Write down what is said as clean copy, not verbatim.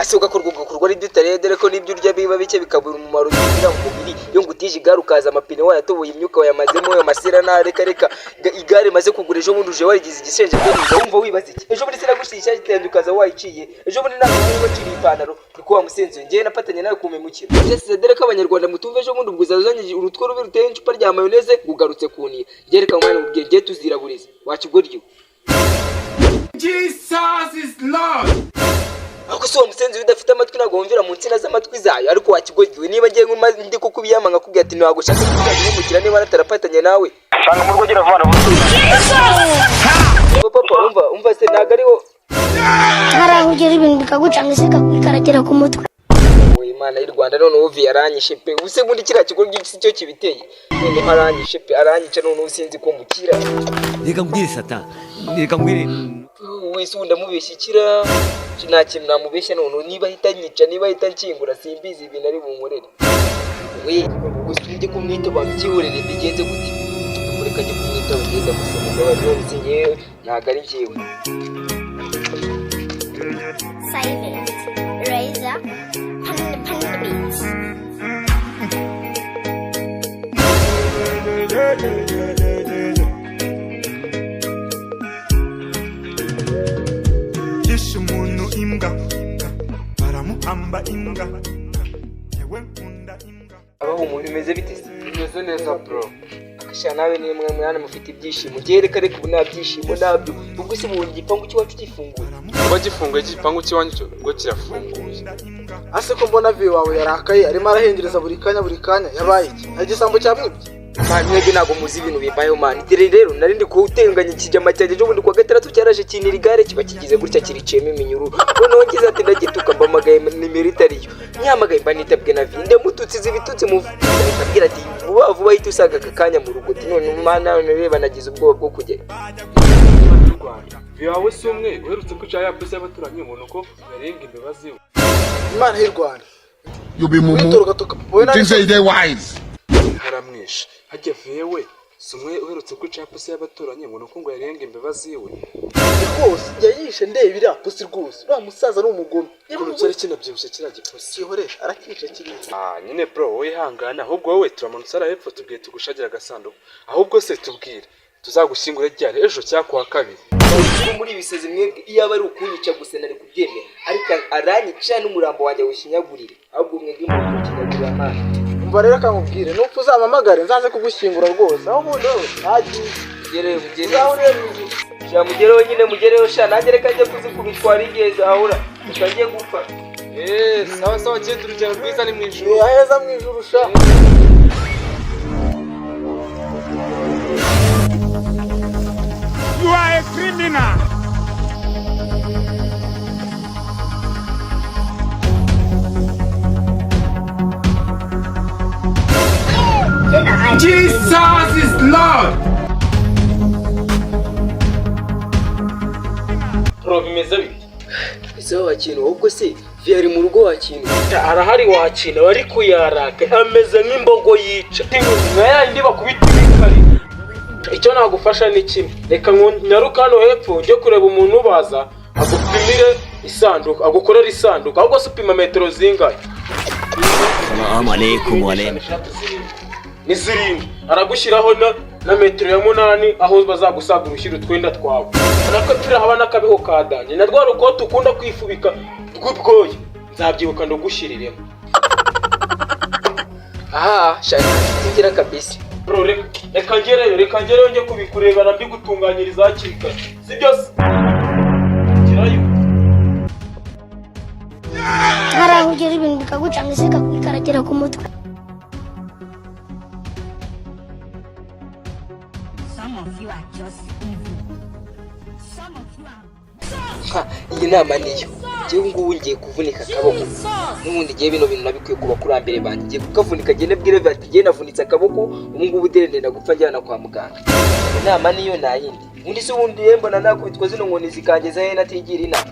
ase ugakorwa ari dutaredere ko nibyo urya biba bike bikabura umumaro ugira mu mubiri yo ngutije igare ukaza amapine wayatoboye imyuka wayamazemo yo masira na reka igare maze kugura ejo bundi uje warigize igishenje byo wumva wibaza iki ejo bundi sinagushishya gitende ukaza wayiciye ejo bundi ntabwo wacira ipantaro kuko wamusenze ngiye nafatanye nawe kumemukira byese dere ko abanyarwanda mutumve ejo bundi ubwo uzazanye urutwo rubi ruteye icupa rya mayoneze ugarutse kuniya gereka umwana ubwiye ngiye tuziraburize wakigoryo Jesus is Lord. Ako so musenzi udafite amatwi nago wumvira mu nsina z'amatwi zayo ariko wakigoryo niba ngiye ndi kukubiyama nkakubwira ati ntago ushaka kuzamukira niba natarafatanye nawe shanga mu rugo gira vana papa umva se naga ariho harahugera ibintu bikagucanga se kakaragera ku mutwe Imana y'u Rwanda none uvi yaranyishe pe use bundi kira kigo gisi cyo kibiteye none haranyishe pe aranyica none usinzi ko mukira reka mbwire sata reka mbwire wese ndamubeshyikira nta kintu namubeshya none niba hitanyica niba hitankingura simbizi ibintu ari bunkorere we gusubije kumwita bambyihorere bigenze gute mureka njye kumwita bagenda musanga baronse nyewe ntago ari njyewe Silent Razor Panda Beats Yeshe umuntu imbwa baramuhamba imbwa yewe nkunda imbwa abaho umuntu imeze bite Bimeze neza bro. akashana nawe ni mwana mufite ibyishimo gereka reka ubu nta byishimo nabyo ubwo se mu gipangu cyacu gifunguye Kuba gifunguye igipangu cy'iwanyu cyo ngo kirafunguye. ase ko mbona vi wawe yarakaye arimo arahengereza buri kanya yabaye iki igisambo cyamwibye mwebwe ntabwo muzi ibintu bimbayeho mani dore rero nari ndi kuwutenganya ikijama cyanjye ejo bundi kuwa gatandatu cyaraje kinira igare kiba kigize gutya kiriciyemo iminyururu noneho ngize ati ndagituka mbamagaye nimero itariyo nyamagaye mba nitabwe na vi ndamututse izi bitutsi mubwira ati vuba ahita usanga aka kanya mu rugo ati none umwana reba nagize ubwoba bwo kugera Viyawe si umwe uherutse kwica ya pesa y'abaturanyi umuntu ko yarenga imbabazi we. Imana y'u Rwanda You be mumu. You think say they wise? Haramwisha. Hajya viyewe si umwe uherutse kwica ya pesa y'abaturanyi umuntu ko ngo yarenga imbabazi we. rwose yayishe ndebira pusi rwose uriya musaza ni umugome Ukuntu cyari kinabyibushye kiriya gipusi. kihoresha arakica kiriya Nyine bro wowe ihangana ahubwo wowe turamanutse ara hepfo tubwiye tugushagira agasanduku. Ahubwo se tubwire tuzagushyingura ryari ejo cyangwa kuwa kabiri. muri ibisezi mwebwe iyo aba ari ukunyica gusa nari kubyemera ariko aranyica n'umurambo wanjye wishinyagurire ahubwo mwebwe mu kinyagurira amana umva rero akamubwire nupfa uzampamagare nzaze kugushyingura rwose aho ubundi wowe ntagiye mugereho nyine mugereho sha nanjye reka njye kuzikubitwara igeze ahura tukagiye gupfa Sawa genda urugendo rwiza ni mu ijuru. aheza mu ijuru sha You are a criminal. Jesus is Lord. bro bimeze bite ese wakintu ahubwo se vi ari mu rugo wakintu arahari wakina wari kuyaraka ameze nk'imbogo yica yandi bakubita ibikari icyo nagufasha ni kimwe reka nyaruka hano hepfo njye kureba umuntu ubaza agupimire isanduku agukorera isanduku ahubwo se upima metero zingahe Assalamu alaikum wa ni zirindwi aragushyiraho na metero ya 8 aho bazagusagura ushyira utwenda twawe nako turi haba n'akabeho kadanje na rwa rukoto ukunda kwifubika rw'ubwoya nzabyibuka ndogushiriremo aha shaka ngira kabisa bro reka ngereyo njye kubikureba na mbigutunganyiriza hakiri kare si byose gerayo harahugera ibintu bikagucanga se kakaragera ku mutwe iyi nama niyo njyewe ngubu ngiye kuvunika akaboko n'ubundi ngiye bino bintu nabikwiye ku bakurambere banjye ngiye kukavunika gende bwire bati ngiye navunitse akaboko ubu ngubu ndenda gupfa njyana kwa muganga inama niyo nayindi undi se ubundi mbona nakubitwa zino nkoni zikangeza he natigira inama